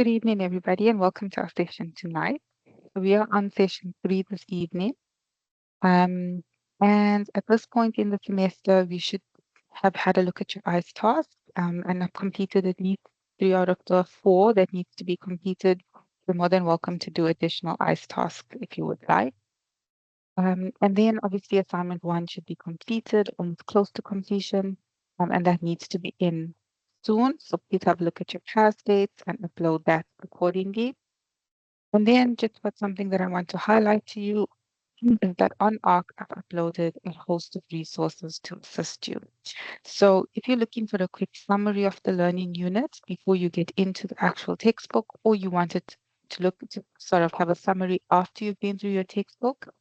Good evening, everybody, and welcome to our session tonight. We are on session 3 this evening. Um, and at this point in the semester, we should have had a look at your ICE task and have completed at least 3 out of the 4 that needs to be completed. You're more than welcome to do additional ICE tasks if you would like. And then obviously assignment 1 should be completed, almost close to completion, and that needs to be in soon. So please have a look at your past dates and upload that accordingly. And then just what something that I want to highlight to you is that on ARC, I've uploaded a host of resources to assist you. So if you're looking for a quick summary of the learning units before you get into the actual textbook, or you wanted to look to sort of have a summary after you've been through your textbook,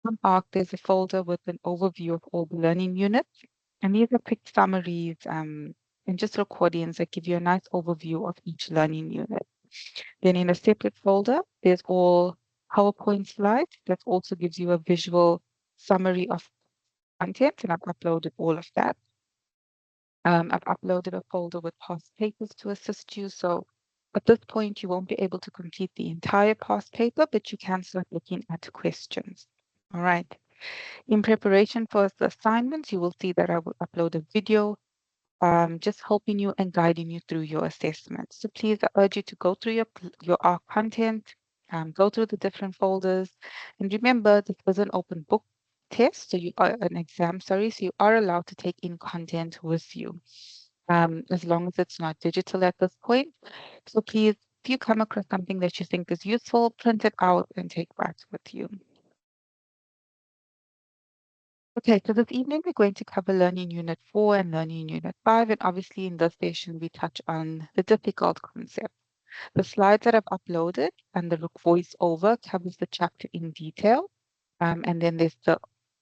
on ARC, there's a folder with an overview of all the learning units. And these are quick summaries and just recordings that give you a nice overview of each learning unit. Then in a separate folder, there's all PowerPoint slides that also gives you a visual summary of content, and I've uploaded all of that. I've uploaded a folder with past papers to assist you. So at this point, you won't be able to complete the entire past paper, but you can start looking at questions. All right. In preparation for the assignments, you will see that I will upload a video just helping you and guiding you through your assessment. So please, I urge you to go through your ARC content, go through the different folders, and remember this is an open book test, so you are an exam, sorry, so you are allowed to take in content with you, as long as it's not digital at this point. So please, if you come across something that you think is useful, print it out and take back with you. Okay, so this evening we're going to cover Learning Unit 4 and Learning Unit 5, and obviously in this session we touch on the difficult concept. The slides that I've uploaded and the voiceover covers the chapter in detail, and then there's the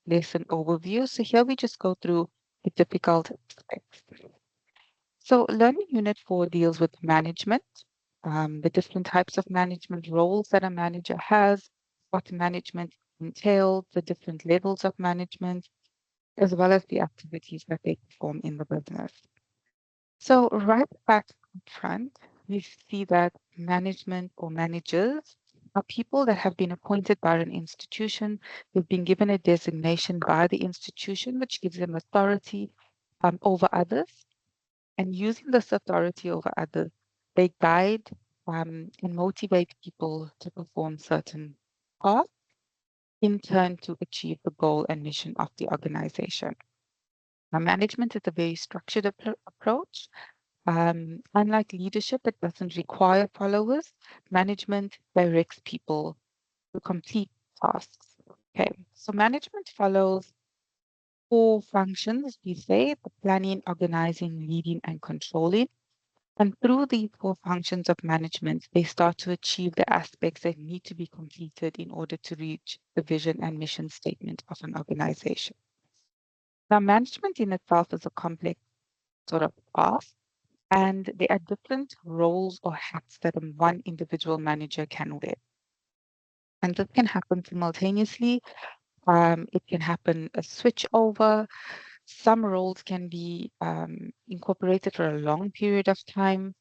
lesson overview. So here we just go through the difficult aspects. So Learning Unit 4 deals with management, the different types of management roles that a manager has, what management entails, the different levels of management, as well as the activities that they perform in the business. So right back up front, we see that management or managers are people that have been appointed by an institution. They've been given a designation by the institution, which gives them authority over others. And using this authority over others, they guide and motivate people to perform certain tasks, in turn to achieve the goal and mission of the organization. Now, management is a very structured approach. Unlike leadership, it doesn't require followers. Management directs people to complete tasks. Okay, so management follows 4 functions, we say: the planning, organizing, leading, and controlling. And through these 4 functions of management, they start to achieve the aspects that need to be completed in order to reach the vision and mission statement of an organization. Now, management in itself is a complex sort of task, and there are different roles or hats that one individual manager can wear. And this can happen simultaneously. It can happen a switch over. Some roles can be incorporated for a long period of time.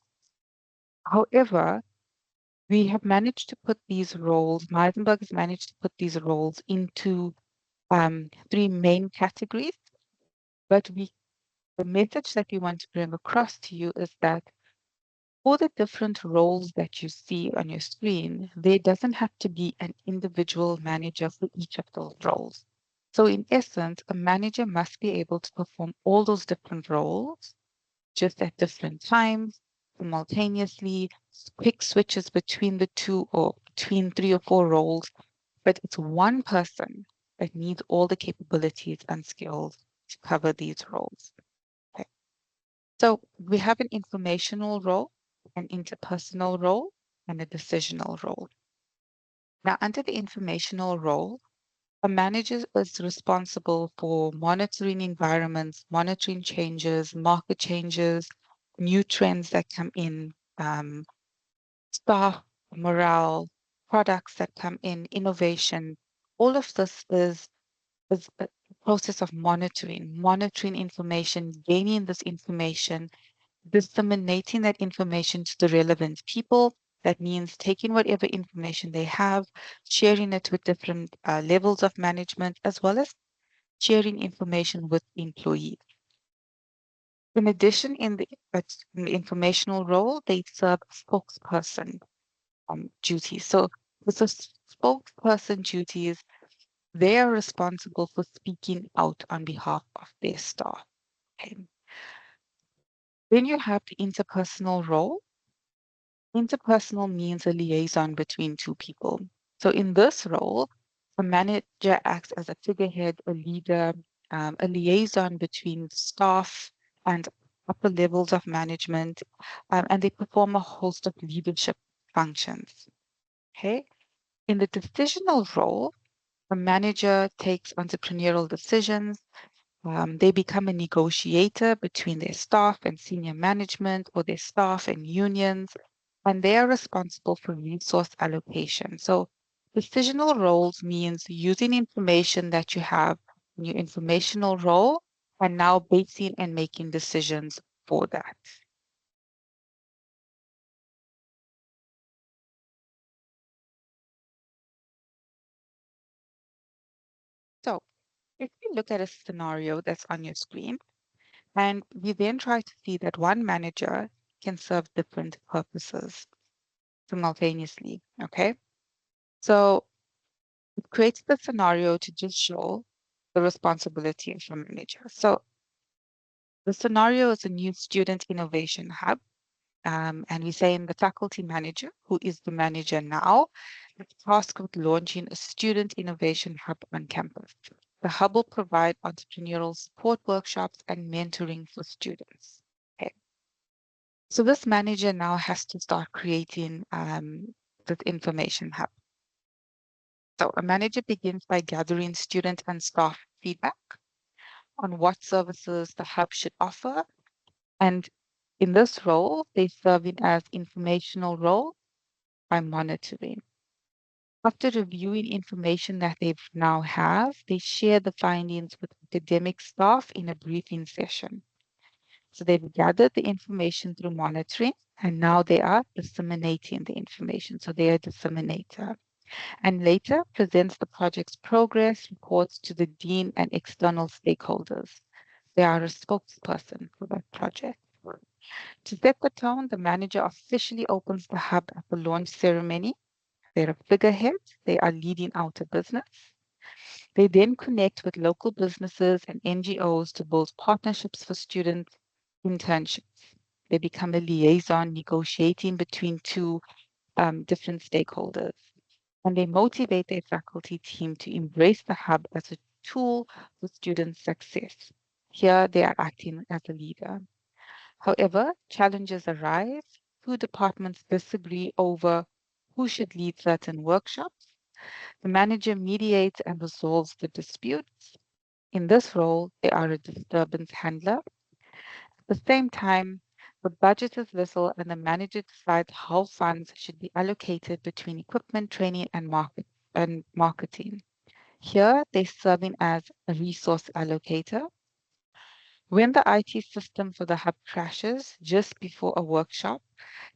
However, we have managed to put these roles, Meisenberg has managed to put these roles into 3 main categories, but the message that we want to bring across to you is that for the different roles that you see on your screen, there doesn't have to be an individual manager for each of those roles. So in essence, a manager must be able to perform all those different roles just at different times, simultaneously, quick switches between the 2 or between 3 or 4 roles, but it's one person that needs all the capabilities and skills to cover these roles. Okay. So we have an informational role, an interpersonal role, and a decisional role. Now, under the informational role, a manager is responsible for monitoring environments, monitoring changes, market changes, new trends that come in, staff morale, products that come in, innovation. All of this is a process of monitoring information, gaining this information, disseminating that information to the relevant people, That means taking whatever information they have, sharing it with different levels of management, as well as sharing information with employees. In addition, in the informational role, they serve spokesperson duties. So with the spokesperson duties, they are responsible for speaking out on behalf of their staff. Okay. Then you have the interpersonal role. Interpersonal means a liaison between two people. So in this role, a manager acts as a figurehead, a leader, a liaison between staff and upper levels of management, and they perform a host of leadership functions. Okay. In the decisional role, a manager takes entrepreneurial decisions. They become a negotiator between their staff and senior management or their staff and unions, and they are responsible for resource allocation. So, decisional roles means using information that you have in your informational role and now basing and making decisions for that. So, if you look at a scenario that's on your screen, and we then try to see that one manager can serve different purposes simultaneously. Okay. So it creates the scenario to just show the responsibility of a manager. So the scenario is a new student innovation hub. And we say in the faculty manager, who is the manager now, is tasked with launching a student innovation hub on campus. The hub will provide entrepreneurial support workshops and mentoring for students. Okay. So this manager now has to start creating this information hub. So a manager begins by gathering student and staff feedback on what services the hub should offer. And in this role, they serve it as informational role by monitoring. After reviewing information that they now have, they share the findings with academic staff in a briefing session. So they've gathered the information through monitoring, and now they are disseminating the information. So they are a disseminator. And later presents the project's progress reports to the dean and external stakeholders. They are a spokesperson for that project. To set the tone, the manager officially opens the hub at the launch ceremony. They're a figurehead. They are leading out a business. They then connect with local businesses and NGOs to build partnerships for student internships. They become a liaison negotiating between two different stakeholders. And they motivate their faculty team to embrace the hub as a tool for student success. Here they are acting as a leader. However, challenges arise. Two departments disagree over who should lead certain workshops. The manager mediates and resolves the disputes. In this role, they are a disturbance handler. At the same time, the budget is little and the manager decides how funds should be allocated between equipment, training, and marketing. Here, they're serving as a resource allocator. When the IT system for the hub crashes just before a workshop,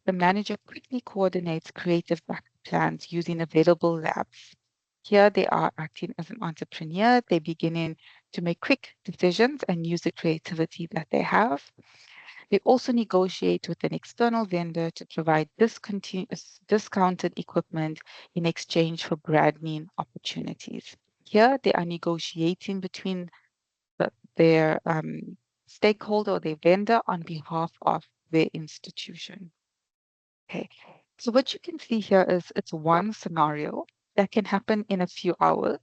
the manager quickly coordinates creative backup plans using available labs. Here they are acting as an entrepreneur. They beginning to make quick decisions and use the creativity that they have. They also negotiate with an external vendor to provide discounted equipment in exchange for broadening opportunities. Here they are negotiating between their stakeholder or their vendor on behalf of their institution. Okay. So what you can see here is it's one scenario that can happen in a few hours.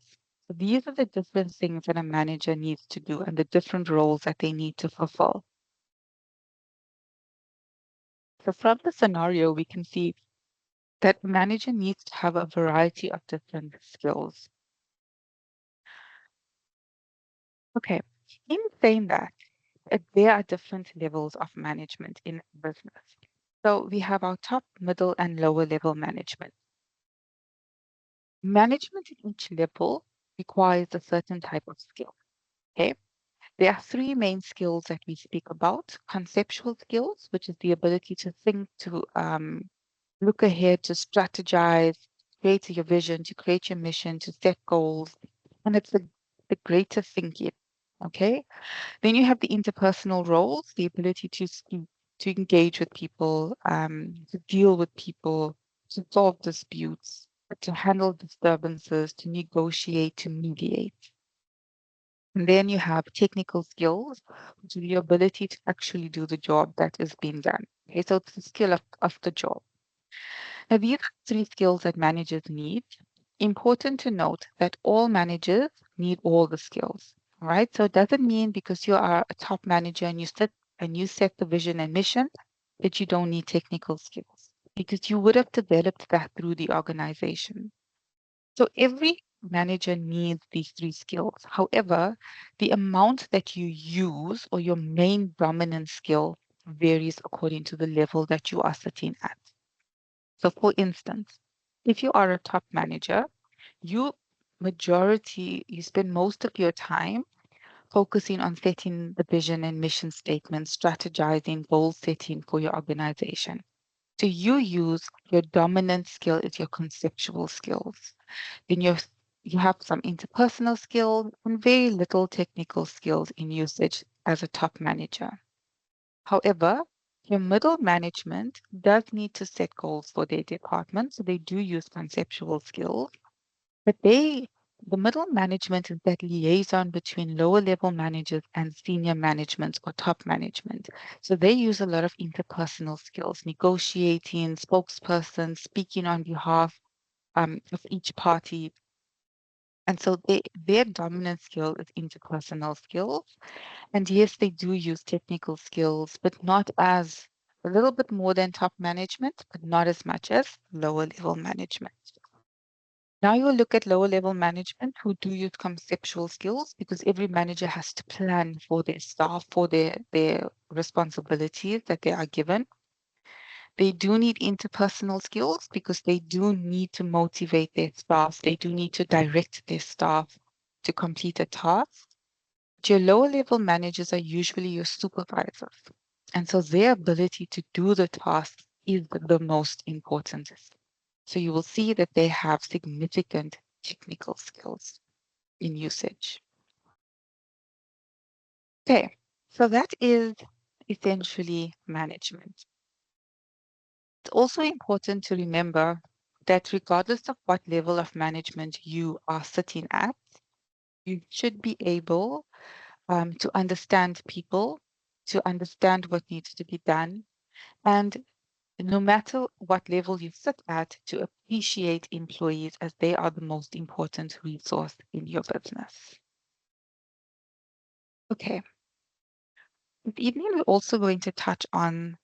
So these are the different things that a manager needs to do and the different roles that they need to fulfill. So from the scenario, we can see that the manager needs to have a variety of different skills. Okay. In saying that, there are different levels of management in business. So we have our top, middle, and lower level management. Management at each level requires a certain type of skill. Okay. There are three main skills that we speak about: conceptual skills, which is the ability to think, to look ahead, to strategize, create your vision, to create your mission, to set goals. And it's the greater thinking. Okay. Then you have the interpersonal roles, the ability to speak, to engage with people, to deal with people, to solve disputes, to handle disturbances, to negotiate, to mediate. And then you have technical skills, which is the ability to actually do the job that is being done. Okay, so it's the skill of the job. Now, these are three skills that managers need. Important to note that all managers need all the skills. All right. So it doesn't mean because you are a top manager and you set the vision and mission that you don't need technical skills because you would have developed that through the organization. So every manager needs these three skills. However, the amount that you use or your main dominant skill varies according to the level that you are sitting at. So for instance, if you are a top manager, you spend most of your time focusing on setting the vision and mission statement, strategizing, goal setting for your organization. So you use your dominant skill is your conceptual skills. Then you have some interpersonal skills and very little technical skills in usage as a top manager. However, your middle management does need to set goals for their department, so they do use conceptual skills, but the middle management is that liaison between lower level managers and senior management or top management. So they use a lot of interpersonal skills, negotiating, spokesperson, speaking on behalf of each party. And so their dominant skill is interpersonal skills. And yes, they do use technical skills, but not as a little bit more than top management, but not as much as lower level management. Now you look at lower level management who do use conceptual skills because every manager has to plan for their staff, for their responsibilities that they are given. They do need interpersonal skills because they do need to motivate their staff. They do need to direct their staff to complete a task. Your lower level managers are usually your supervisors. And so their ability to do the task is the most important. So you will see that they have significant technical skills in usage. Okay, so that is essentially management. It's also important to remember that regardless of what level of management you are sitting at, you should be able to understand people, to understand what needs to be done, and no matter what level you sit at, to appreciate employees as they are the most important resource in your business. Okay, this evening we're also going to touch on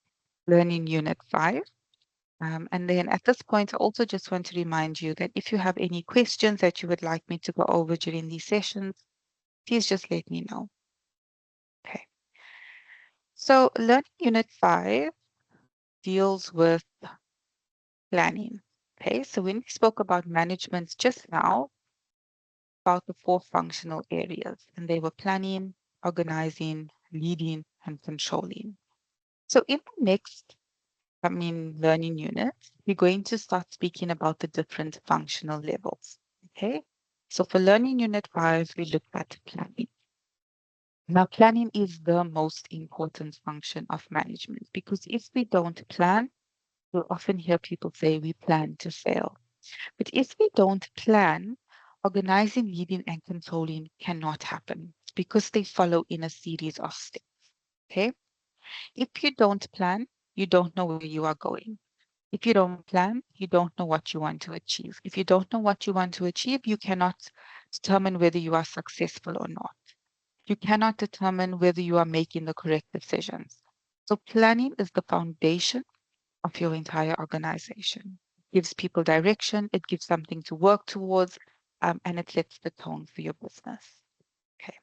Learning Unit 5. And then at this point, I also just want to remind you that if you have any questions that you would like me to go over during these sessions, please just let me know. Okay. So Learning Unit 5 deals with planning. Okay. So when we spoke about management just now, about the four functional areas, and they were planning, organizing, leading, and controlling. So in the next learning units, we're going to start speaking about the different functional levels. Okay. So for learning unit 5, we looked at planning. Now, planning is the most important function of management because if we don't plan, you'll often hear people say we plan to fail. But if we don't plan, organizing, leading, and controlling cannot happen because they follow in a series of steps. Okay. If you don't plan, you don't know where you are going. If you don't plan, you don't know what you want to achieve. If you don't know what you want to achieve, you cannot determine whether you are successful or not. You cannot determine whether you are making the correct decisions. So planning is the foundation of your entire organization. It gives people direction, it gives something to work towards, and it sets the tone for your business. Okay.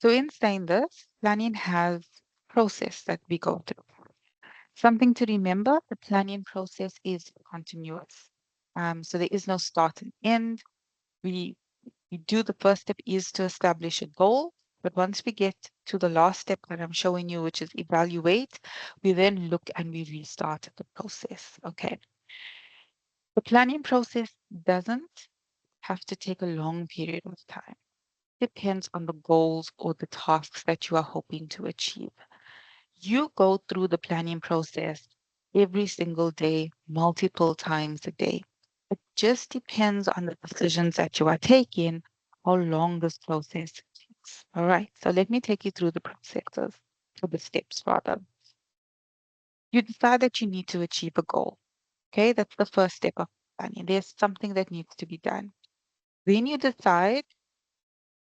So in saying this, planning has process that we go through. Something to remember, the planning process is continuous. So there is no start and end. We, we do the first step is to establish a goal. But once we get to the last step that I'm showing you, which is evaluate, we then look and we restart the process. Okay. The planning process doesn't have to take a long period of time. Depends on the goals or the tasks that you are hoping to achieve. You go through the planning process every single day, multiple times a day. It just depends on the decisions that you are taking, how long this process takes. All right, so let me take you through the processes, or the steps rather. You decide that you need to achieve a goal. Okay, that's the first step of planning. There's something that needs to be done. Then you decide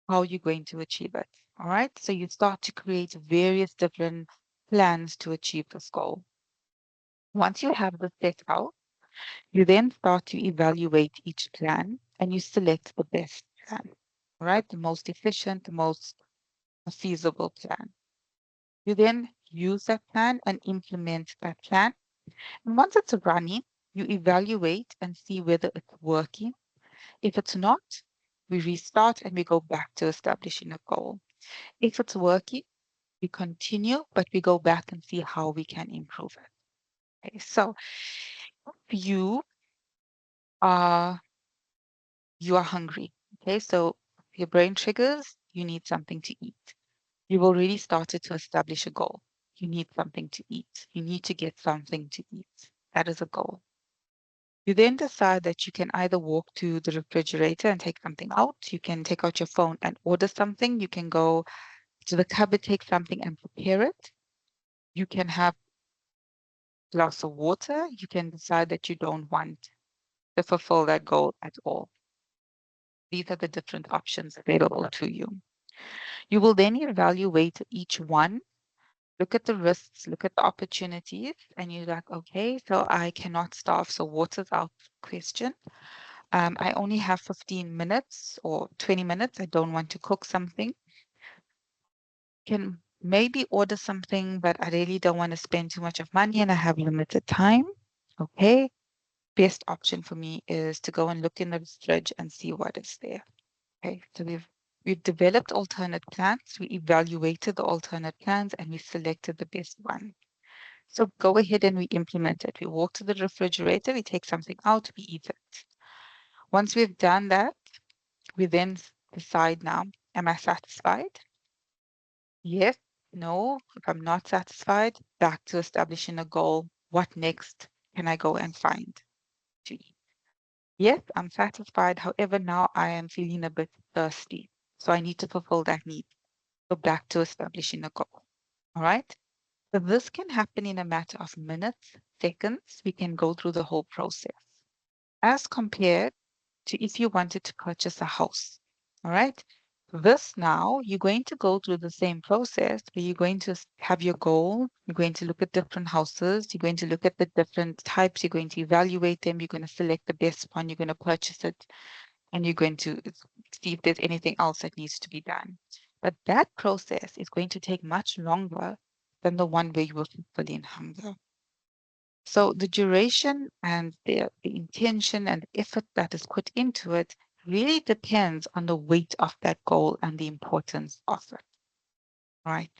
how you're going to achieve it. All right. So you start to create various different plans to achieve this goal. Once you have this set out, you then start to evaluate each plan and you select the best plan. All right. The most efficient, the most feasible plan. You then use that plan and implement that plan. And once it's running, you evaluate and see whether it's working. If it's not, we restart and we go back to establishing a goal. If it's working, we continue, but we go back and see how we can improve it. Okay, so if are you are hungry. Okay, so your brain triggers, you need something to eat. You've already started to establish a goal. You need something to eat. You need to get something to eat. That is a goal. You then decide that you can either walk to the refrigerator and take something out. You can take out your phone and order something. You can go to the cupboard, take something and prepare it. You can have a glass of water. You can decide that you don't want to fulfill that goal at all. These are the different options available to you. You will then evaluate each one, look at the risks, look at the opportunities, and you're like, okay, so I cannot starve, so water's out of question. I only have 15 minutes or 20 minutes. I don't want to cook something. Can maybe order something, but I really don't want to spend too much of money and I have limited time. Okay. Best option for me is to go and look in the fridge and see what is there. Okay. So we've developed alternate plans. We evaluated the alternate plans and we selected the best one. So go ahead and we implement it. We walk to the refrigerator, we take something out, we eat it. Once we've done that, we then decide now, am I satisfied? Yes, no. If I'm not satisfied, back to establishing a goal. What next can I go and find to eat? Yes, I'm satisfied. However, now I am feeling a bit thirsty. So I need to fulfill that need. So back to establishing a goal. All right. So this can happen in a matter of minutes, seconds. We can go through the whole process as compared to if you wanted to purchase a house. All right. This now, you're going to go through the same process where you're going to have your goal. You're going to look at different houses. You're going to look at the different types. You're going to evaluate them. You're going to select the best one. You're going to purchase it. And you're going to see if there's anything else that needs to be done. But that process is going to take much longer than the one where you will fulfill in hunger. So the duration and the intention and the effort that is put into it really depends on the weight of that goal and the importance of it, right?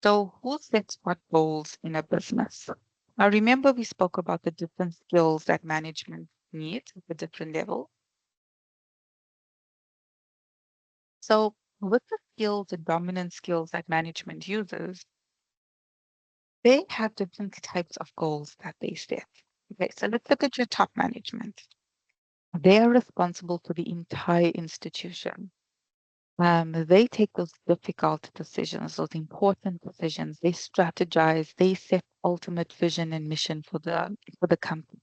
So who sets what goals in a business? Now remember we spoke about the different skills that management needs at the different level. So with the skills, the dominant skills that management uses, they have different types of goals that they set. Okay, so let's look at your top management. They are responsible for the entire institution. They take those difficult decisions, those important decisions. They strategize. They set ultimate vision and mission for the company.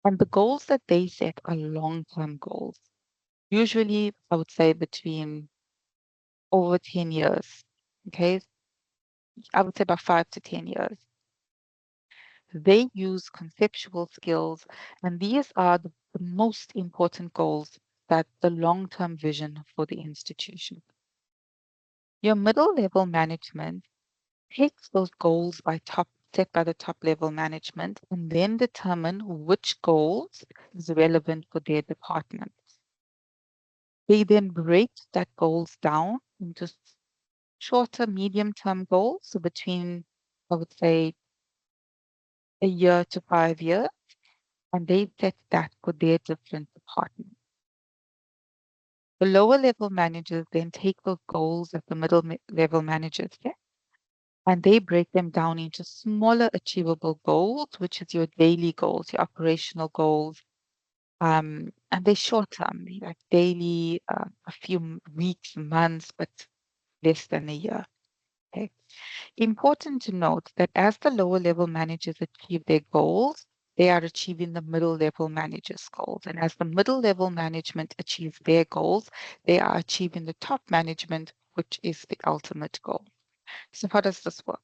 And the goals that they set are long-term goals. Usually, I would say between over 10 years. Okay, I would say about 5 to 10 years. They use conceptual skills, and these are the most important goals that the long-term vision for the institution. Your middle level management takes those goals set by the top level management and then determine which goals is relevant for their department. They then break that goals down into shorter, medium term goals. So between, I would say, a year to 5 years, and they set that for their different departments. The lower level managers then take the goals that the level managers set and they break them down into smaller achievable goals, which is your daily goals, your operational goals, and they're short term, like daily, a few weeks, months, but less than a year. Okay. Important to note that as the lower level managers achieve their goals, they are achieving the middle level managers' goals. And as the middle level management achieves their goals, they are achieving the top management, which is the ultimate goal. So how does this work?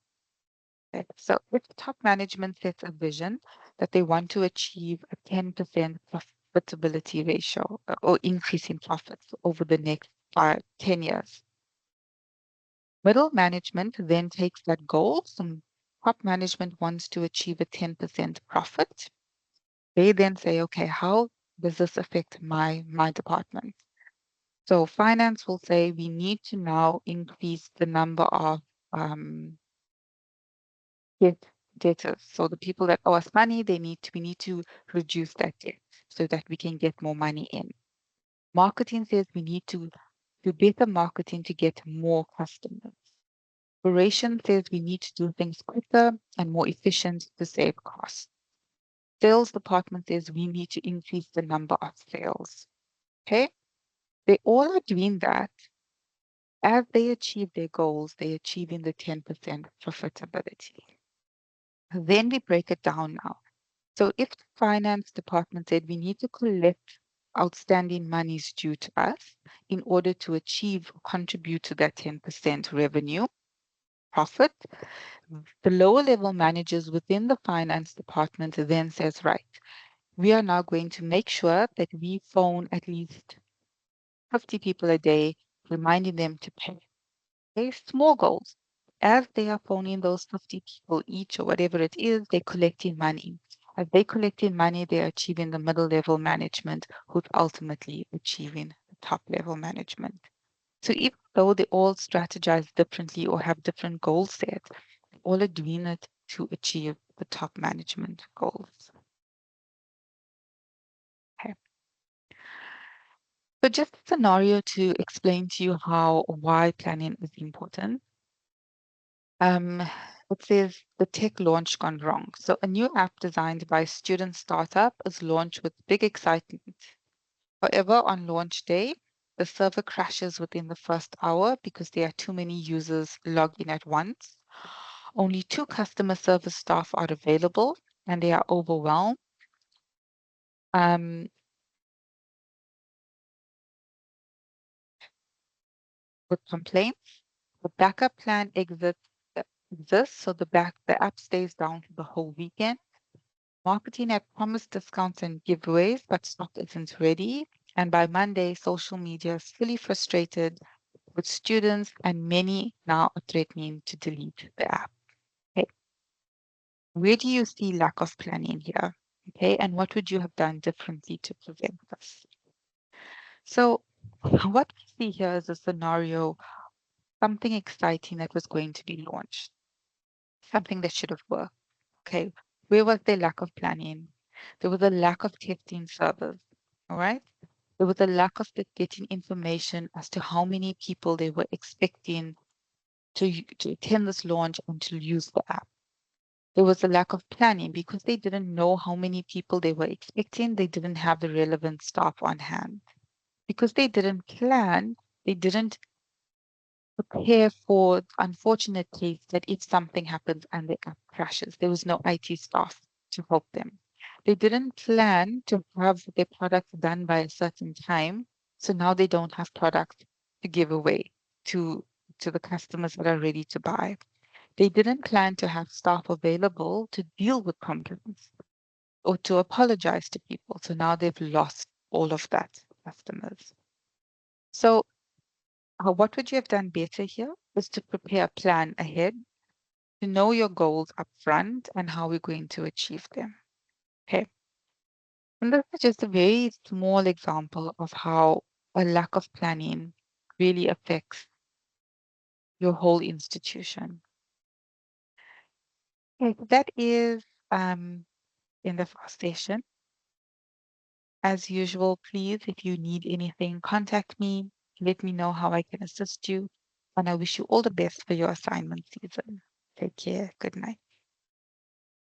Okay. So if top management sets a vision that they want to achieve a 10% profitability ratio or increase in profits over the next 5, 10 years, middle management then takes that goal. Some top management wants to achieve a 10% profit. They then say, okay, how does this affect my department? So finance will say we need to now increase the number of um, debt debtors. So the people that owe us money, we need to reduce that debt so that we can get more money in. Marketing says we need to do better marketing to get more customers. Operations says we need to do things quicker and more efficient to save costs. Sales department says we need to increase the number of sales. Okay? They all are doing that. As they achieve their goals, they're achieving the 10% profitability. Then we break it down now. So if the finance department said we need to collect outstanding monies due to us in order to achieve, contribute to that 10% revenue profit, the lower level managers within the finance department then says, right, we are now going to make sure that we phone at least 50 people a day, reminding them to pay. Okay, small goals. As they are phoning those 50 people each or whatever it is, they're collecting money. As they collecting money, they're achieving the middle level management, who's ultimately achieving the top level management. So even though they all strategize differently or have different goal sets, all are doing it to achieve the top management goals. Okay. So just a scenario to explain to you how why planning is important. It says the tech launch gone wrong. So a new app designed by a student startup is launched with big excitement. However, on launch day, the server crashes within the first hour because there are too many users logged in at once. Only 2 customer service staff are available and they are overwhelmed. Um, with complaints. The backup plan exists, so the app stays down for the whole weekend. Marketing had promised discounts and giveaways, but stock isn't ready. And by Monday, social media is fully frustrated with students, and many now are threatening to delete the app. Okay. Where do you see lack of planning here? Okay, and what would you have done differently to prevent this? So, what we see here is a scenario, something exciting that was going to be launched, something that should have worked. Okay, where was there lack of planning? There was a lack of testing servers. All right. There was a lack of getting information as to how many people they were expecting to attend this launch and to use the app. There was a lack of planning because they didn't know how many people they were expecting. They didn't have the relevant staff on hand. Because they didn't plan, they didn't prepare for the unfortunate case that if something happens and the app crashes, there was no IT staff to help them. They didn't plan to have their products done by a certain time, so now they don't have products to give away to to the customers that are ready to buy. They didn't plan to have staff available to deal with complaints or to apologize to people. So now they've lost all of that customers. So what would you have done better here is to prepare a plan ahead, to know your goals up front and how we're going to achieve them. Okay. And this is just a very small example of how a lack of planning really affects your whole institution. Okay, so that is um, in the fast station. As usual, please, if you need anything, contact me. Let me know how I can assist you. And I wish you all the best for your assignment season. Take care. Good night.